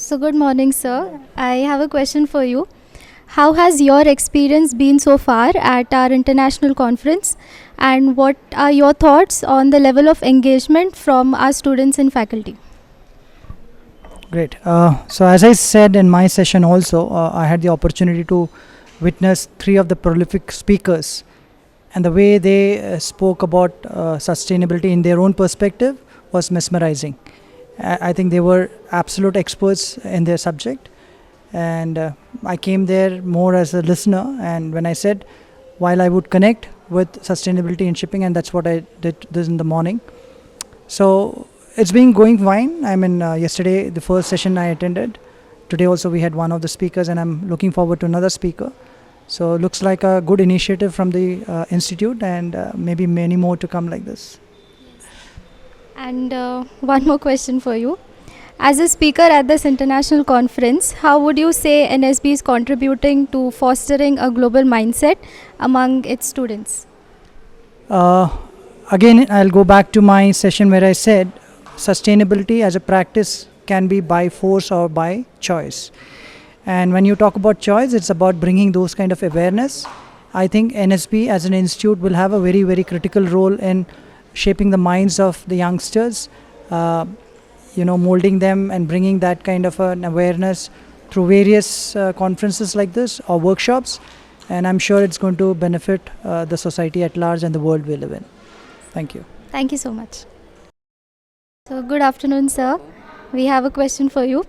So, good morning, sir. I have a question for you. How has your experience been so far at our international conference, and what are your thoughts on the level of engagement from our students and faculty? Great. So as I said in my session also, I had the opportunity to witness three of the prolific speakers, and the way they spoke about sustainability in their own perspective was mesmerizing. I think they were absolute experts in their subject, and I came there more as a listener. And when I said, while I would connect with sustainability in shipping, and that's what I did this in the morning. So it's been going fine. I mean, yesterday the first session I attended. Today also we had one of the speakers, and I'm looking forward to another speaker. So it looks like a good initiative from the institute, and maybe many more to come like this. And one more question for you. As a speaker at this international conference, how would you say NSB is contributing to fostering a global mindset among its students? Again, I'll go back to my session where I said sustainability as a practice can be by force or by choice. And when you talk about choice, it's about bringing those kind of awareness. I think NSB as an institute will have a very, very critical role in shaping the minds of the youngsters, molding them and bringing that kind of an awareness through various conferences like this or workshops. And I'm sure it's going to benefit the society at large and the world we live in. Thank you. Thank you so much. So, good afternoon, sir. We have a question for you.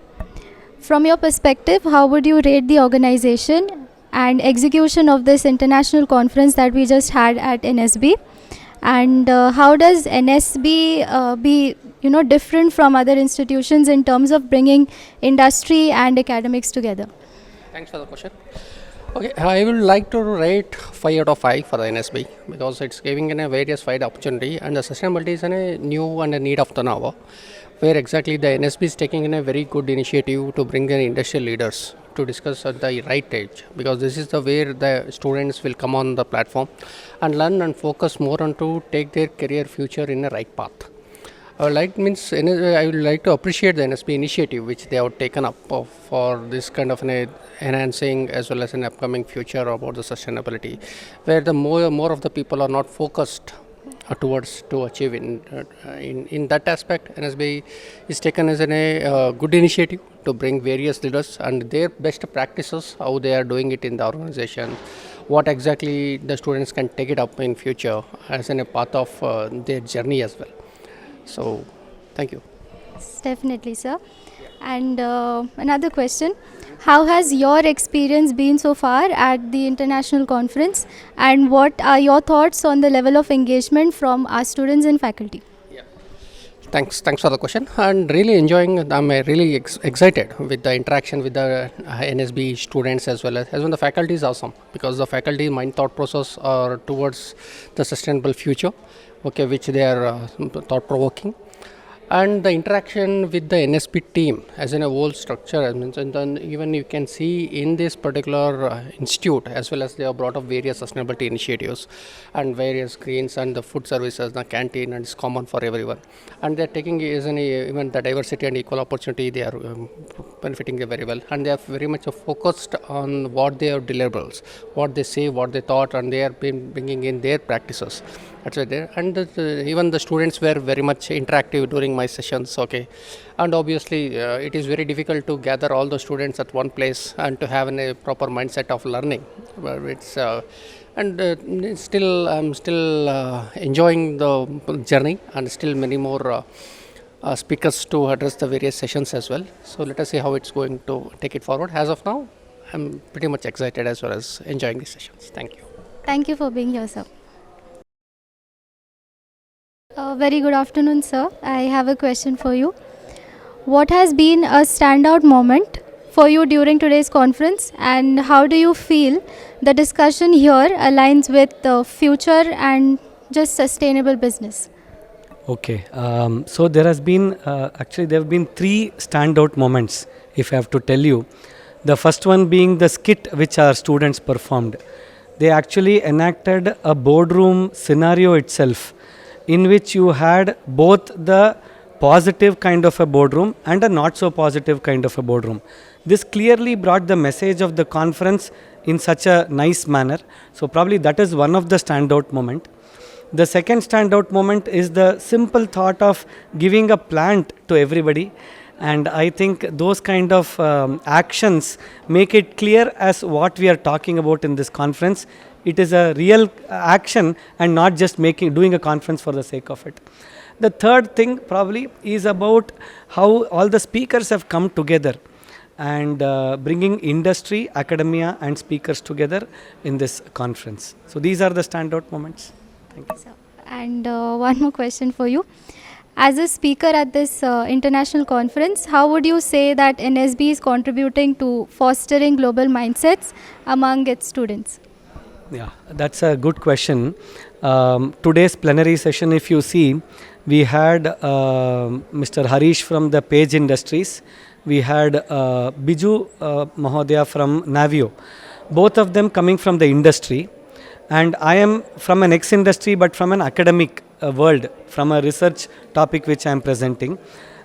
From your perspective, how would you rate the organization and execution of this international conference that we just had at NSB? And how does NSB be different from other institutions in terms of bringing industry and academics together? Thanks for the question. Okay, I would like to rate 5 out of 5 for the NSB because it's giving in a various wide opportunity, and the sustainability is a new and a need of the hour, where exactly the NSB is taking in a very good initiative to bring in industrial leaders to discuss at the right age, because this is the where the students will come on the platform and learn and focus more on to take their career future in a right path. I would like to appreciate the NSB initiative which they have taken up for this kind of an enhancing as well as an upcoming future about the sustainability, where the more of the people are not focused towards to achieve in that aspect. NSB is taken as a good initiative to bring various leaders and their best practices, how they are doing it in the organization, what exactly the students can take it up in future as a part of their journey as well. So, thank you. Yes, definitely, sir. And another question. How has your experience been so far at the international conference, and what are your thoughts on the level of engagement from our students and faculty? Thanks for the question. And really enjoying. I'm really excited with the interaction with the NSB students as well as the faculty is awesome, because the faculty mind thought process are towards the sustainable future, which they are thought provoking. And the interaction with the NSP team as in a whole structure, and then even you can see in this particular institute as well as they have brought up various sustainability initiatives and various greens and the food services, the canteen, and it's common for everyone. And they're taking even the diversity and equal opportunity, they are benefiting very well, and they are very much focused on what their deliverables, what they say, what they thought, and they are bringing in their practices. That's right there. And even the students were very much interactive during my sessions. And obviously it is very difficult to gather all the students at one place and to have a proper mindset of learning. But it's I'm still enjoying the journey, and still many more speakers to address the various sessions as well. So let us see how it's going to take it forward. As of now, I'm pretty much excited as well as enjoying these sessions. Thank you. Thank you for being here, sir. Very good afternoon, sir. I have a question for you. What has been a standout moment for you during today's conference, and how do you feel the discussion here aligns with the future and just sustainable business? Okay, so there have been 3 standout moments, if I have to tell you. The first one being the skit which our students performed. They actually enacted a boardroom scenario itself, in which you had both the positive kind of a boardroom and a not so positive kind of a boardroom. This clearly brought the message of the conference in such a nice manner. So probably that is one of the standout moment. The second standout moment is the simple thought of giving a plant to everybody. And I think those kind of actions make it clear as what we are talking about in this conference. It is a real action and not just doing a conference for the sake of it. The third thing probably is about how all the speakers have come together and bringing industry, academia and speakers together in this conference. So these are the standout moments. Thank you. And one more question for you. As a speaker at this international conference, how would you say that NSB is contributing to fostering global mindsets among its students? Yeah, that's a good question. Today's plenary session, if you see, we had Mr. Harish from the Page Industries. We had Biju Mahodaya from Navio. Both of them coming from the industry. And I am from an ex-industry but from an academic world, from a research topic which I am presenting.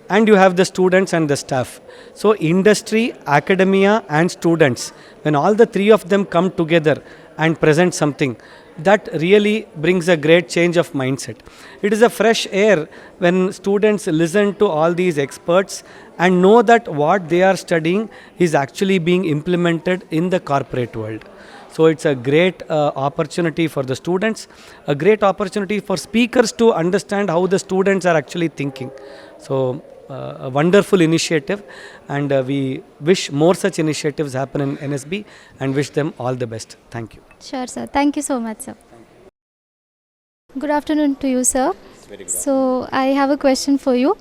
And you have the students and the staff. So industry, academia and students, when all the three of them come together and present something, that really brings a great change of mindset. It is a fresh air when students listen to all these experts and know that what they are studying is actually being implemented in the corporate world. So it's a great opportunity for the students, a great opportunity for speakers to understand how the students are actually thinking. So a wonderful initiative, and we wish more such initiatives happen in NSB and wish them all the best. Thank you. Sure, sir. Thank you so much, sir. Good afternoon to you, sir. So I have a question for you.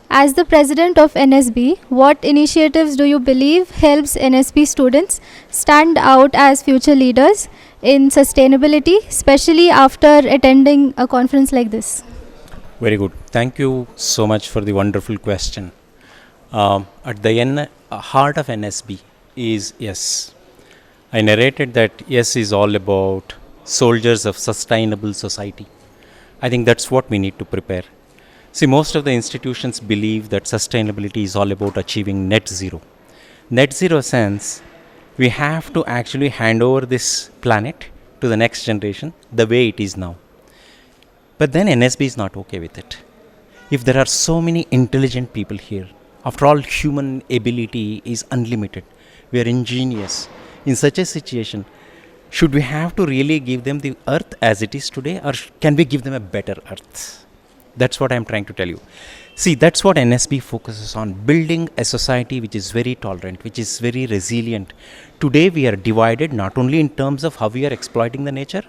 As the president of NSB, what initiatives do you believe helps NSB students stand out as future leaders in sustainability, especially after attending a conference like this? Very good. Thank you so much for the wonderful question. At the heart of NSB is yes. I narrated that yes is all about soldiers of sustainable society. I think that's what we need to prepare. See, most of the institutions believe that sustainability is all about achieving net zero. Net zero sense, we have to actually hand over this planet to the next generation the way it is now. But then NSB is not okay with it. If there are so many intelligent people here, after all, human ability is unlimited. We are ingenious. In such a situation, should we have to really give them the earth as it is today, or can we give them a better earth? That's what I'm trying to tell you. See, that's what NSB focuses on, building a society which is very tolerant, which is very resilient. Today we are divided not only in terms of how we are exploiting the nature,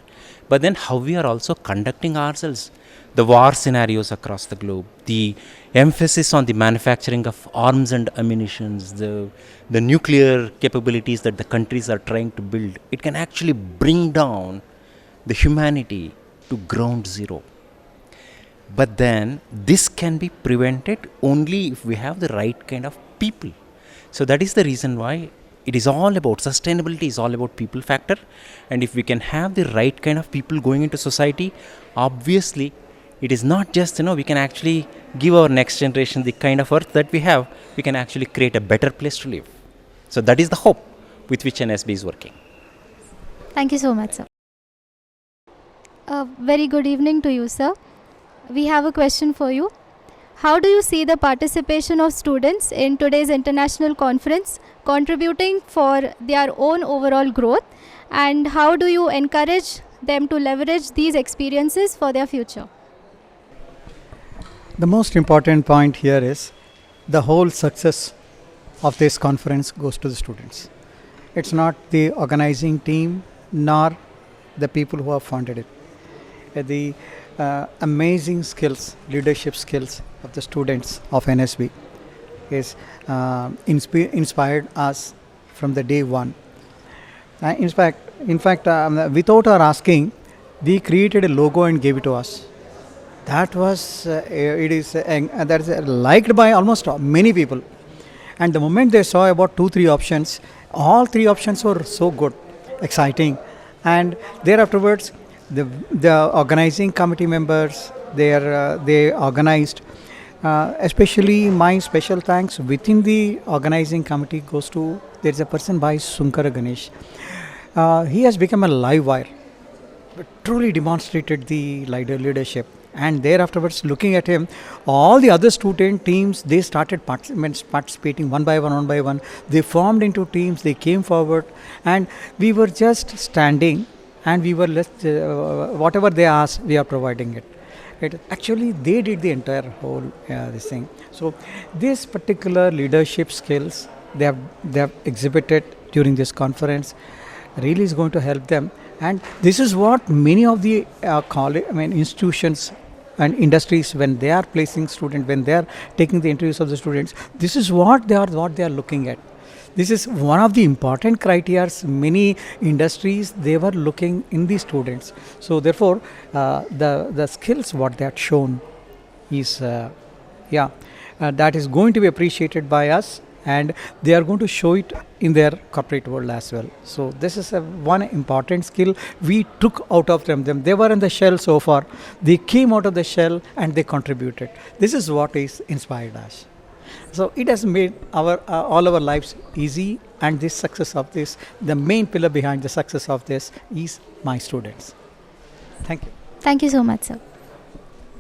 but then how we are also conducting ourselves. The war scenarios across the globe, the emphasis on the manufacturing of arms and ammunitions, the nuclear capabilities that the countries are trying to build, it can actually bring down the humanity to ground zero. But then this can be prevented only if we have the right kind of people. So that is the reason why it is all about sustainability, is all about people factor. And if we can have the right kind of people going into society, obviously it is not just, we can actually give our next generation the kind of earth that we have, we can actually create a better place to live. So that is the hope with which NSB is working. Thank you so much, sir. Very good evening to you, sir. We have a question for you. How do you see the participation of students in today's international conference contributing for their own overall growth, and how do you encourage them to leverage these experiences for their future? The most important point here is the whole success of this conference goes to the students. It's not the organizing team nor the people who have funded it. The amazing skills, leadership skills of the students of NSB is inspired us from the day one. In fact, without our asking, they created a logo and gave it to us. That was that is liked by almost many people. And the moment they saw about 2-3 options, all 3 options were so good, exciting. And thereafterwards, the organizing committee members, they organized Especially my special thanks within the organizing committee goes to, there's a person by Sunkara Ganesh. He has become a live wire, truly demonstrated the leadership. And thereafterwards, looking at him, all the other student teams, they started participating one by one. They formed into teams, they came forward, and we were just standing, and we were whatever they asked, we are providing it. Actually, they did the entire whole this thing. So, this particular leadership skills they have exhibited during this conference really is going to help them. And this is what many of the institutions and industries, when they are placing students, when they are taking the interviews of the students, this is what they are looking at. This is one of the important criteria. Many industries, they were looking in the students. So therefore, the skills what they had shown is that is going to be appreciated by us, and they are going to show it in their corporate world as well. So this is one important skill we took out of them. They were in the shell so far. They came out of the shell and they contributed. This is what is inspired us. So it has made all our lives easy, and this success of this, the main pillar behind the success of this is my students. Thank you. Thank you so much, sir.